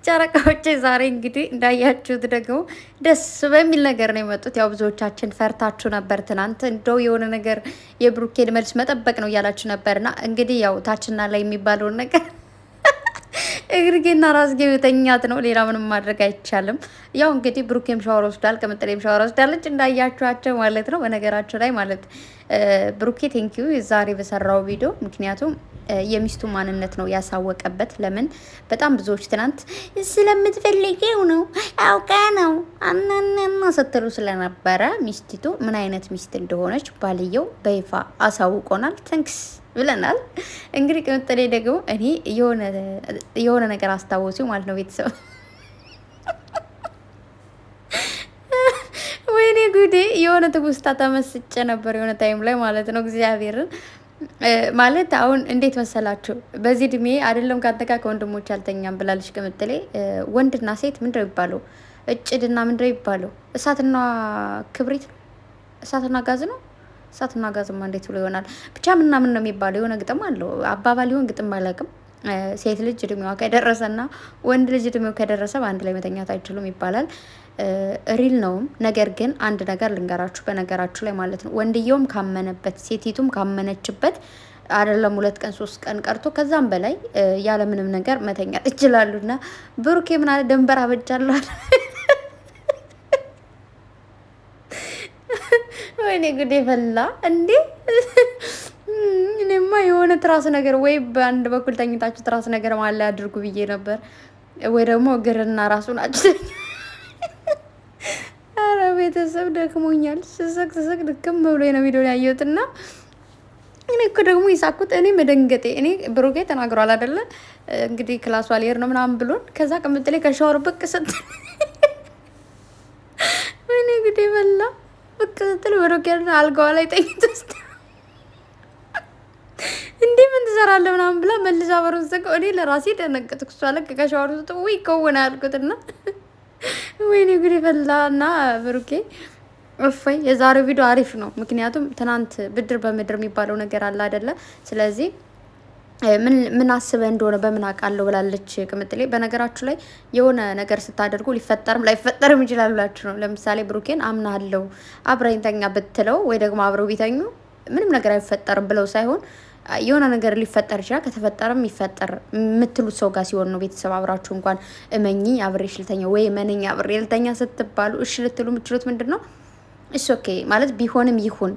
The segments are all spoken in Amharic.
ጨረቃዎች ዛሬ እንግዲህ እንዳያችሁት ደግሞ ደስ በሚል ነገር ነው የመጡት። ያው ብዙዎቻችን ፈርታችሁ ነበር ትናንት እንደው የሆነ ነገር የብሩኬን መልስ መጠበቅ ነው እያላችሁ ነበርና እንግዲህ ያው ታችና ላይ የሚባለውን ነገር እግርጌና ራስጌ የተኛት ነው። ሌላ ምንም ማድረግ አይቻልም። ያው እንግዲህ ብሩኬም ሻወር ወስዷል፣ ቅምጥሌም ሻወር ወስዳለች እንዳያችኋቸው ማለት ነው። በነገራችሁ ላይ ማለት ብሩኬ ቴንኪዩ ዛሬ በሰራው ቪዲዮ ምክንያቱም የሚስቱ ማንነት ነው ያሳወቀበት። ለምን በጣም ብዙዎች ትናንት ስለምትፈልገው ነው አውቃ ነው አናናና ስትሉ ስለነበረ ሚስቲቱ ምን አይነት ሚስት እንደሆነች ባልየው በይፋ አሳውቆናል። ተንክስ ብለናል። እንግዲህ ቅምጥሌ ደግሞ እኔ የሆነ ነገር አስታወሲው ማለት ነው ቤተሰብ ወይኔ ጉዴ የሆነ ትውስታ ተመስጬ ነበር የሆነ ታይም ላይ ማለት ነው እግዚአብሔርን ማለት አሁን እንዴት መሰላችሁ? በዚህ እድሜ አይደለም ካንተ ጋር ከወንድሞች አልተኛም ብላለች ቅምጥሌ። ወንድና ሴት ምንድነው ይባለው? እጭድና ምንድነው ይባለው? እሳትና ክብሪት፣ እሳትና ጋዝ ነው። እሳትና ጋዝማ እንዴት ብሎ ይሆናል? ብቻ ምናምን ነው የሚባለው። የሆነ ግጥም አለው አባባል ይሆን ግጥም ባላቅም ሴት ልጅ እድሜዋ ከደረሰና ወንድ ልጅ እድሜው ከደረሰ በአንድ ላይ መተኛት አይችሉም ይባላል። ሪል ነውም። ነገር ግን አንድ ነገር ልንገራችሁ፣ በነገራችሁ ላይ ማለት ነው ወንድየውም ካመነበት ሴቲቱም ካመነችበት አይደለም 2 ቀን 3 ቀን ቀርቶ ከዛም በላይ ያለምንም ነገር መተኛት ይችላሉና ብሩኬ ምን አለ ደንበር አበጃለሁ። ወይኔ ጉዴ ፈላ እንዴ! እኔማ የሆነ ትራስ ነገር ወይ በአንድ በኩል ተኝታችሁ ትራስ ነገር ማለ አድርጉ ብዬ ነበር፣ ወይ ደግሞ እግርና ራሱን አጭተኛ። አረ ቤተሰብ ደክሞኛል። ስስቅ ድክም ብሎ ነው ቪዲዮ ያየሁትና እኔ እኮ ደግሞ ይሳኩት እኔ መደንገጤ እኔ ብሩኬ ተናግሯል አይደለ እንግዲህ ክላሷ ሊሄድ ነው ምናምን ብሎን ከዛ ቅምጥሌ ከሻወር ብቅ ስትል ወይኔ ጉዴ በላ ብቅ ስትል ብሩኬ አልጋዋ ላይ ተኝቶ እንዴ ምን ትሰራለህ ምናምን ብላ መልሳ በሩን ዘጋው። እኔ ለራሴ ደነገጥኩ። እሷ ለቅ ከሻወር ውስጥ ወይ ከሆነ ያልኩትና ወይኔ ጉዴ ፈላ እና ብሩኬ እፎይ። የዛሬው ቪዲዮ አሪፍ ነው፣ ምክንያቱም ትናንት ብድር በምድር የሚባለው ነገር አለ አይደለ? ስለዚህ ምን አስበህ እንደሆነ በምን አውቃለሁ ብላለች ቅምጥሌ። በነገራችሁ ላይ የሆነ ነገር ስታደርጉ ሊፈጠርም ላይፈጠርም ይችላል ብላችሁ ነው። ለምሳሌ ብሩኬን አምናለሁ አብረኝ ተኛ ብትለው ወይ ደግሞ አብረው ቢተኙ ምንም ነገር አይፈጠርም ብለው ሳይሆን የሆነ ነገር ሊፈጠር ይችላል። ከተፈጠረም ይፈጠር የምትሉት ሰው ጋር ሲሆን ነው። ቤተሰብ አብራችሁ እንኳን እመኚ አብሬሽ ልተኛ ወይ መነኛ አብሬ ልተኛ ስትባሉ እሺ ልትሉ የምትችሉት ምንድን ነው? እሺ ኦኬ ማለት ቢሆንም ይሁን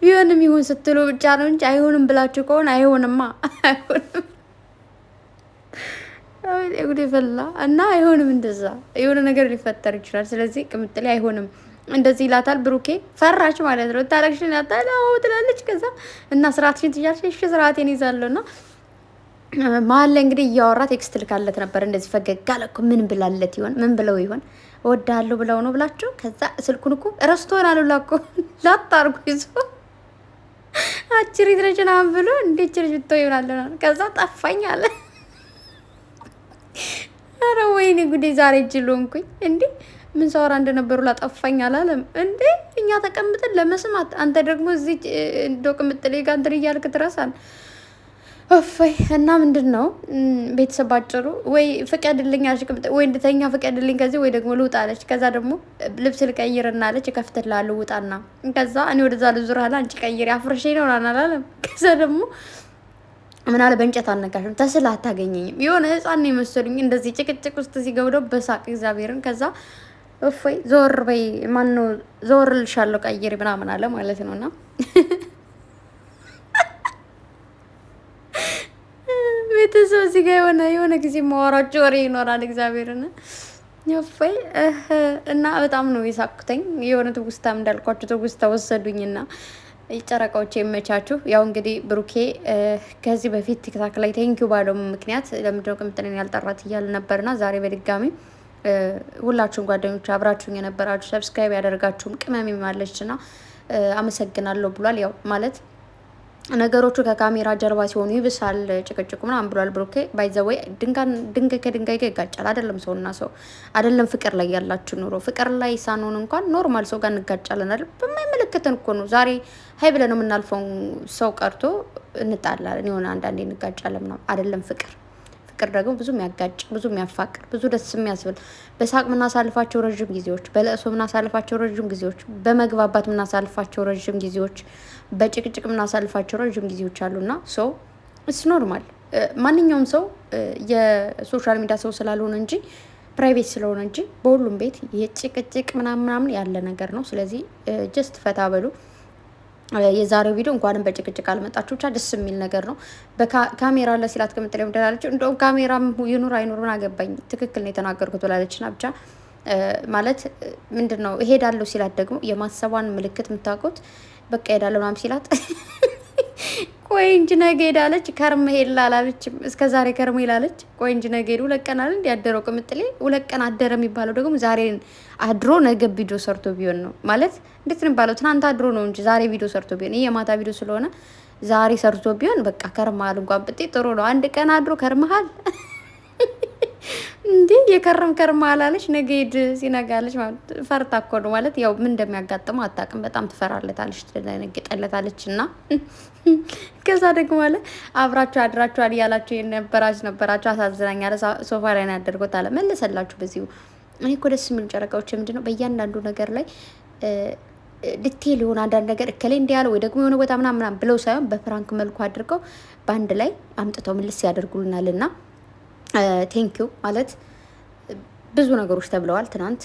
ቢሆንም ይሁን ስትሉ ብቻ ነው እንጂ አይሆንም ብላችሁ ከሆነ አይሆንማ አይሆንም። ጉዴ ፈላ እና አይሆንም። እንደዛ የሆነ ነገር ሊፈጠር ይችላል። ስለዚህ ቅምጥሌ አይሆንም እንደዚህ ይላታል። ብሩኬ ፈራች ማለት ነው። ታረክሽን ያታለው ትላለች። ከዛ እና ስርዓትሽን ትያለሽ። እሺ ስርዓቴን ይዛለሁ እና መሀል ላይ እንግዲህ እያወራ ቴክስት ልካለት ነበር። እንደዚህ ፈገግ አለ እኮ ምን ብላለት ይሆን? ምን ብለው ይሆን? እወድሃለሁ ብለው ነው ብላችሁ። ከዛ ስልኩን እኮ ረስቶን አሉላ እኮ ላታርጉ ይዞ አጭሪት ነች ምናምን ብሎ እንዴት ልጅ ብትው ይሆናል። ከዛ ጠፋኝ አለ። ኧረ ወይኔ ጉዴ ዛሬ ጅሎንኩኝ እንዴ! ምን ሳወራ እንደነበሩ ላጠፋኝ አላለም እንዴ? እኛ ተቀምጠን ለመስማት አንተ ደግሞ እዚህ እንደው ቅምጥሌ ጋር እንትን እያልክ ትረሳን። እፎይ እና ምንድን ነው ቤተሰብ ባጭሩ ወይ ፍቀድልኝ አለች ቅምጥ ወይ እንድተኛ ፍቀድልኝ ከዚህ ወይ ደግሞ ልውጣ አለች። ከዛ ደግሞ ልብስ ልቀይርና አለች እከፍትልሃለሁ ውጣና። ከዛ እኔ ወደዛ ልዙር አለ አንቺ ቀይሪ አፍርሼ ነው አላለም። ከዛ ደግሞ ምን አለ በእንጨት አልነካሽም ተስላ አታገኘኝም። የሆነ ህፃን ነው የመሰሉኝ እንደዚህ ጭቅጭቅ ውስጥ ሲገብደው በሳቅ እግዚአብሔርን። ከዛ እፎይ ዞር በይ ማነው ዞር ልሻለሁ ቀይሪ ምናምን አለ ማለት ነውና ቤተሰብ እዚህ ጋር የሆነ ጊዜ ማወራቸው ወሬ ይኖራል። እግዚአብሔርን እፎይ እና በጣም ነው የሳኩተኝ። የሆነ ትውስታም እንዳልኳችሁ ትውስታ ወሰዱኝና ጨረቃዎች የመቻችሁ። ያው እንግዲህ ብሩኬ ከዚህ በፊት ቲክታክ ላይ ቴንኪው ባለው ምክንያት ለምንድነው ቅምጥሌን ያልጠራት እያለ ነበርና ዛሬ በድጋሚ ሁላችሁም ጓደኞች አብራችሁኝ የነበራችሁ ሰብስክራይብ ያደርጋችሁም ቅመም ማለችና አመሰግናለሁ ብሏል። ያው ማለት ነገሮቹ ከካሜራ ጀርባ ሲሆኑ ይብሳል ጭቅጭቁ ምናምን ብሏል ብሩኬ። ባይዘወይ ድንጋይ ከድንጋይ ጋር ይጋጫል። አይደለም ሰውና ሰው አይደለም ፍቅር ላይ ያላችሁ ኑሮ ፍቅር ላይ ሳንሆን እንኳን ኖርማል ሰው ጋር እንጋጫለን አይደል? በማይመለከተን እኮ ነው። ዛሬ ሀይ ብለን ነው የምናልፈው ሰው ቀርቶ እንጣላለን፣ የሆነ አንዳንዴ እንጋጫለን ምናምን አይደለም ፍቅር ደግሞ ብዙ የሚያጋጭ ብዙ የሚያፋቅር ብዙ ደስ የሚያስብል በሳቅ ምናሳልፋቸው ረዥም ጊዜዎች፣ በለቅሶ ምናሳልፋቸው ረዥም ጊዜዎች፣ በመግባባት ምናሳልፋቸው ረዥም ጊዜዎች፣ በጭቅጭቅ ምናሳልፋቸው ረዥም ጊዜዎች አሉና ሶ ኢትስ ኖርማል። ማንኛውም ሰው የሶሻል ሚዲያ ሰው ስላልሆነ እንጂ ፕራይቬት ስለሆነ እንጂ በሁሉም ቤት የጭቅጭቅ ምናምን ያለ ነገር ነው። ስለዚህ ጀስት ፈታ በሉ። የዛሬው ቪዲዮ እንኳንም በጭቅጭቅ አልመጣችሁ፣ ብቻ ደስ የሚል ነገር ነው። በካሜራ አለ ሲላት ቅምጥሌ ምደላለች። እንደውም ካሜራም ይኑር አይኑር ምን አገባኝ፣ ትክክል ነው የተናገርኩት ብላለችና ብቻ ማለት ምንድን ነው እሄዳለሁ ሲላት ደግሞ የማሰቧን ምልክት የምታውቁት በቃ ሄዳለሁ ምናምን ሲላት ቆይ እንጂ ነገ ሄዳለች ከርመ ሄድላ አላለችም። እስከ ዛሬ ከርመ ሄላለች። ቆይ እንጂ ነገ ሄዱ 2 ቀን አይደል ያደረው ቅምጥሌ። 2 ቀን አደረ የሚባለው ደግሞ ዛሬን አድሮ ነገ ቪዲዮ ሰርቶ ቢሆን ነው ማለት። እንዴት ነው የሚባለው? ትናንት አድሮ ነው እንጂ ዛሬ ቪዲዮ ሰርቶ ቢሆን፣ ይሄ የማታ ቪዲዮ ስለሆነ ዛሬ ሰርቶ ቢሆን በቃ ከርመሃል እንኳን ብጤ ጥሩ ነው። 1 ቀን አድሮ ከርመሃል እንዴ የከረም አላለች። ነገ ሄድ ሲነጋለች ማለት ፈርታ እኮ ነው ማለት ያው ምን እንደሚያጋጥመው አታውቅም። በጣም ትፈራለታለች፣ ትደነግጠለታለች። እና ከዛ ደግሞ አለ አብራችሁ አድራችኋል እያላችሁ ነበራችሁ አሳዝናኛል። ሶፋ ላይ ነው ያደርጎት አለ መለሰላችሁ በዚሁ። እኔ እኮ ደስ የሚሉ ጨረቃዎች ምንድን ነው በእያንዳንዱ ነገር ላይ ዲቴል የሆነ አንዳንድ ነገር እከሌ እንዲያለ ወይ ደግሞ የሆነ ቦታ ምናምን ብለው ሳይሆን በፍራንክ መልኩ አድርገው በአንድ ላይ አምጥተው ምልስ ያደርጉልናል እና ቴንኪዩ ማለት ብዙ ነገሮች ተብለዋል ትናንት።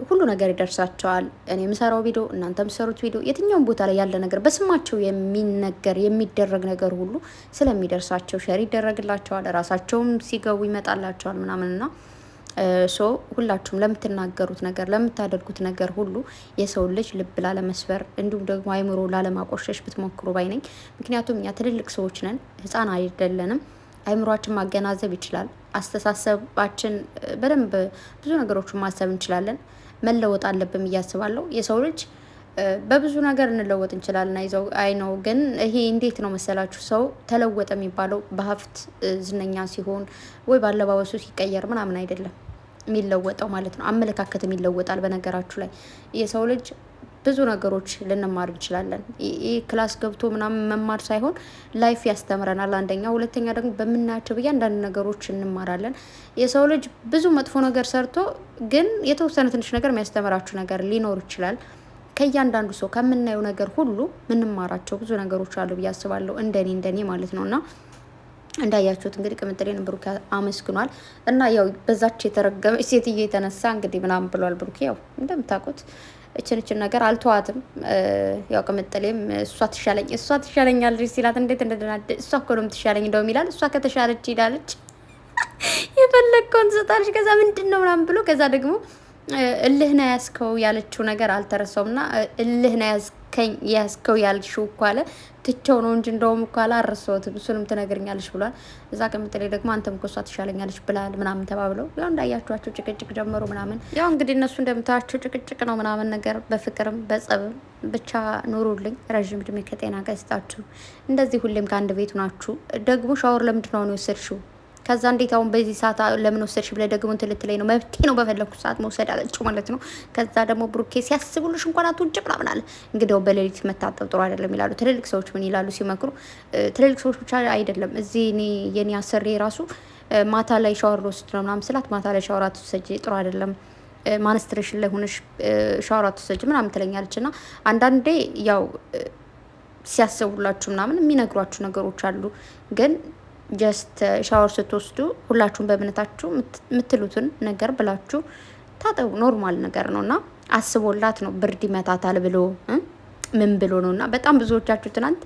ሁሉ ነገር ይደርሳቸዋል። እኔ የምሰራው ቪዲዮ እናንተ የምሰሩት ቪዲዮ የትኛውም ቦታ ላይ ያለ ነገር በስማቸው የሚነገር የሚደረግ ነገር ሁሉ ስለሚደርሳቸው ሸር ይደረግላቸዋል። ራሳቸውም ሲገቡ ይመጣላቸዋል ምናምንና ሶ ሁላችሁም ለምትናገሩት ነገር ለምታደርጉት ነገር ሁሉ የሰው ልጅ ልብ ላለመስበር እንዲሁም ደግሞ አይምሮ ላለማቆሸሽ ብትሞክሩ ባይ ነኝ። ምክንያቱም እኛ ትልልቅ ሰዎች ነን፣ ህፃን አይደለንም። አይምሯችን ማገናዘብ ይችላል። አስተሳሰባችን በደንብ ብዙ ነገሮችን ማሰብ እንችላለን። መለወጥ አለብን እያስባለሁ። የሰው ልጅ በብዙ ነገር እንለወጥ እንችላለን። አይ ነው ግን ይሄ እንዴት ነው መሰላችሁ? ሰው ተለወጠ የሚባለው በሀብት ዝነኛ ሲሆን ወይ ባለባበሱ ሲቀየር ምናምን አይደለም የሚለወጠው ማለት ነው። አመለካከትም ይለወጣል። በነገራችሁ ላይ የሰው ልጅ ብዙ ነገሮች ልንማር እንችላለን። ይህ ክላስ ገብቶ ምናምን መማር ሳይሆን ላይፍ ያስተምረናል። አንደኛ፣ ሁለተኛ ደግሞ በምናያቸው በእያንዳንዱ ነገሮች እንማራለን። የሰው ልጅ ብዙ መጥፎ ነገር ሰርቶ ግን የተወሰነ ትንሽ ነገር የሚያስተምራችሁ ነገር ሊኖር ይችላል። ከእያንዳንዱ ሰው ከምናየው ነገር ሁሉ ምንማራቸው ብዙ ነገሮች አሉ ብዬ አስባለሁ። እንደኔ ማለት ነው። እና እንዳያችሁት እንግዲህ ቅምጥሌን ብሩኬ አመስግኗል። እና ያው በዛች የተረገመች ሴትዮ የተነሳ እንግዲህ ምናምን ብሏል ብሩኬ። ያው እንደምታውቁት እችን ነገር አልተዋትም። ያው ቅምጥሌም እሷ ትሻለኛለች ሲላት እንዴት እንደደናደ እሷ እኮ ነው የምትሻለኝ እንደውም ይላል። እሷ ከተሻለች ሄዳለች የፈለግከውን ትሰጣለች። ከዛ ምንድን ነው ምናምን ብሎ ከዛ ደግሞ እልህና ያዝከው ያለችው ነገር አልተረሳውም። እና እልህና ያዝከው ያልሽው እኮ አለ ትቸው ነው እንጂ እንደውም እኮ አላረሳሁትም እሱንም ትነግርኛለች ብሏል። እዛ ቅምጥሌ ደግሞ አንተም እኮ እሷ ትሻለኛለች ብላል ምናምን ተባብለው ያው እንዳያችኋቸው ጭቅጭቅ ጀመሩ ምናምን። ያው እንግዲህ እነሱ እንደምታያቸው ጭቅጭቅ ነው ምናምን ነገር በፍቅርም በጸብም ብቻ ኑሩልኝ። ረዥም እድሜ ከጤና ጋር ይስጣችሁ። እንደዚህ ሁሌም ከአንድ ቤቱ ናችሁ። ደግሞ ሻወር ለምንድን ነው የወሰድሽው? ከዛ እንዴት አሁን በዚህ ሰዓት ለምን ወሰድሽ ብለህ ደግሞ እንትን ልትለኝ ነው? መብቴ ነው በፈለኩት ሰዓት መውሰድ አለችው ማለት ነው። ከዛ ደግሞ ብሩኬ ሲያስቡልሽ እንኳን አትውጭ ምናምን አለ። እንግዲያው በሌሊት መታጠብ ጥሩ አይደለም ይላሉ ትልልቅ ሰዎች። ምን ይላሉ ሲመክሩ? ትልልቅ ሰዎች ብቻ አይደለም እዚህ የኔ አሰሬ ራሱ ማታ ላይ ሻወር ልወስድ ነው ምናምን ስላት ማታ ላይ ሻወር አትወሰጂ ጥሩ አይደለም ማንስትሬሽን ላይ ሆነሽ ሻወር አትወሰጂ ምናምን ትለኛለች። እና አንዳንዴ ያው ሲያስቡላችሁ ምናምን የሚነግሯችሁ ነገሮች አሉ ግን ጀስት ሻወር ስትወስዱ ሁላችሁም በእምነታችሁ የምትሉትን ነገር ብላችሁ ታጠቡ። ኖርማል ነገር ነው እና አስቦላት ነው ብርድ ይመታታል ብሎ ምን ብሎ ነው። እና በጣም ብዙዎቻችሁ ትናንት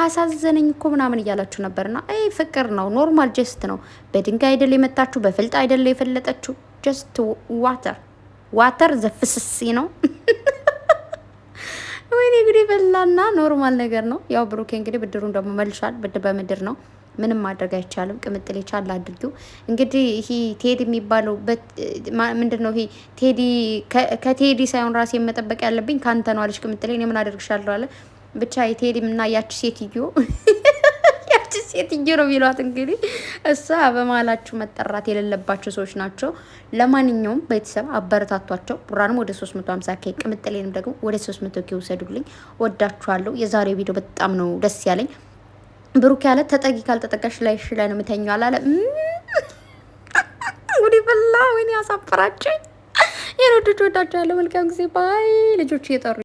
አሳዘነኝ እኮ ምናምን እያላችሁ ነበርና አይ ፍቅር ነው፣ ኖርማል ጀስት ነው። በድንጋይ አይደል የመታችሁ፣ በፍልጥ አይደል የፈለጠችሁ። ጀስት ዋተር ዘፍስሲ ነው። ወይኔ እንግዲህ በላና ኖርማል ነገር ነው። ያው ብሩኬ እንግዲህ ብድሩን ደግሞ መልሷል። ብድር በምድር ነው። ምንም ማድረግ አይቻልም። ቅምጥሌ ቻል አድርጊው። እንግዲህ ይሄ ቴዲ የሚባለው ምንድን ነው? ይሄ ቴዲ ከቴዲ ሳይሆን ራሴ መጠበቅ ያለብኝ ካንተ ነው አለች ቅምጥሌ። እኔ ምን አደርግሻለሁ አለ። ብቻ የቴዲ እና ያቺ ሴትዮ ነው የሚሏት እንግዲህ እሷ በመሀላችሁ መጠራት የሌለባቸው ሰዎች ናቸው። ለማንኛውም ቤተሰብ አበረታቷቸው። ቡራንም ወደ 350 ኬ ቅምጥሌንም ደግሞ ወደ 300 ኬ ውሰዱልኝ። ወዳችኋለሁ። የዛሬው ቪዲዮ በጣም ነው ደስ ያለኝ። ብሩክ ያለ ተጠጊ ካልተጠቀሽ ላይ ላይ ነው የምተኛው አላለ። እንግዲህ በላ ወይኔ ያሳፈራችኝ። የሮድጆ ወዳቸው ያለው መልካም ጊዜ ባይ ልጆች እየጠሩ